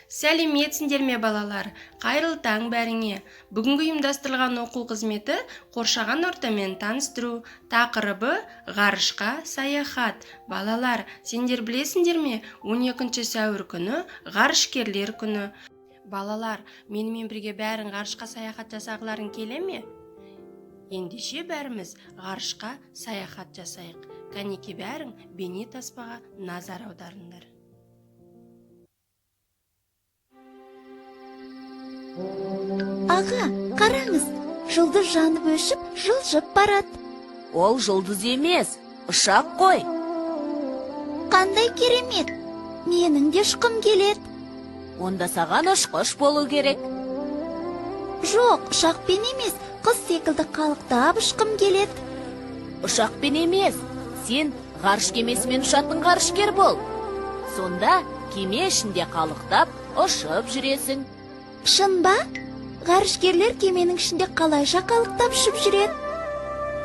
Сәлеметсіңдер ме балалар? Қайырлы таң бәріңе. Бүгінгі ұйымдастырылған оқу қызметі қоршаған ортамен таныстыру, тақырыбы ғарышқа саяхат. Балалар, сендер білесіңдер ме? 12 сәуір күні ғарышкерлер күні. Балалар, менімен бірге бәрің ғарышқа саяхат жасағыларың келе ме? Ендеше бәріміз ғарышқа саяхат жасайық. Кәнеке бәрің бейне таспаға назар аударыңдар. Аға, қараңыз, жұлдыз жанып өшіп, жылжып барады. Ол жұлдыз емес, ұшақ қой. Қандай керемет, менің де ұшқым келеді. Онда саған ұшқыш болу керек. Жоқ, ұшақпен емес, қыз секілді қалықтап ұшқым келеді. Ұшақпен емес, сен ғарыш кемесімен ұшатын ғарышкер бол. Сонда кеме ішінде қалықтап ұшып жүресің. Шын ба? Ғарышкерлер кеменің ішінде қалайша қалықтап ұшып жүреді?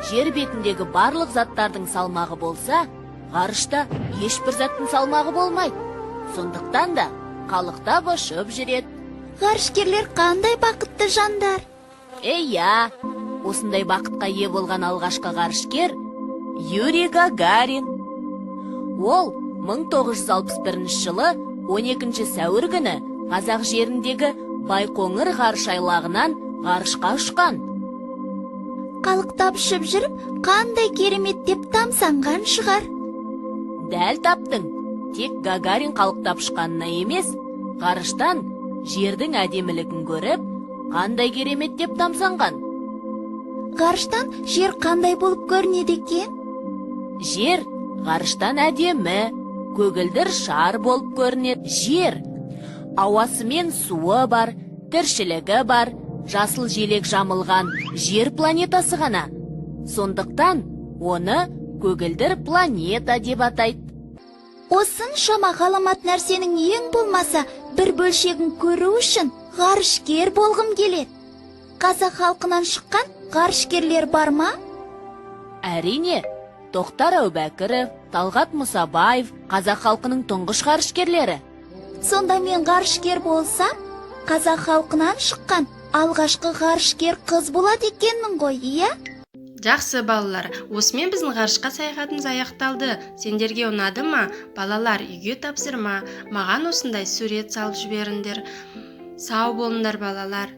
Жер бетіндегі барлық заттардың салмағы болса, ғарышта ешбір заттың салмағы болмайды. Сондықтан да қалықтап ұшып жүреді. Ғарышкерлер қандай бақытты жандар. Иә, осындай бақытқа ие болған алғашқы ғарышкер Юрий Гагарин. Ол 1961 жылы 12 сәуір күні Қазақ жеріндегі Байқоңыр ғарыш айлағынан ғарышқа ұшқан. Қалықтап ұшып жүріп, қандай керемет деп тамсанған шығар. Дәл таптың. Тек Гагарин қалықтап ұшқанына емес, ғарыштан жердің әдемілігін көріп, қандай керемет деп тамсанған. Ғарыштан жер қандай болып көрінеді екен? Жер ғарыштан әдемі, көгілдір шар болып көрінеді. Жер ауасы мен суы бар, тіршілігі бар, жасыл желек жамылған жер планетасы ғана. Сондықтан оны көгілдір планета деп атайды. Осыншама ғаламат нәрсенің ең болмаса бір бөлшегін көру үшін ғарышкер болғым келеді. Қазақ халқынан шыққан ғарышкерлер бар ма? Әрине, Тоқтар Әубәкіров, Талғат Мұсабаев қазақ халқының тұңғыш ғарышкерлері. Сонда мен ғарышкер болсам, қазақ халқынан шыққан алғашқы ғарышкер қыз болады екенмін ғой, иә? Жақсы балалар, осымен біздің ғарышқа саяхатымыз аяқталды. Сендерге ұнады ма? Балалар, үйге тапсырма, маған осындай сурет салып жіберіңдер. Сау болыңдар балалар.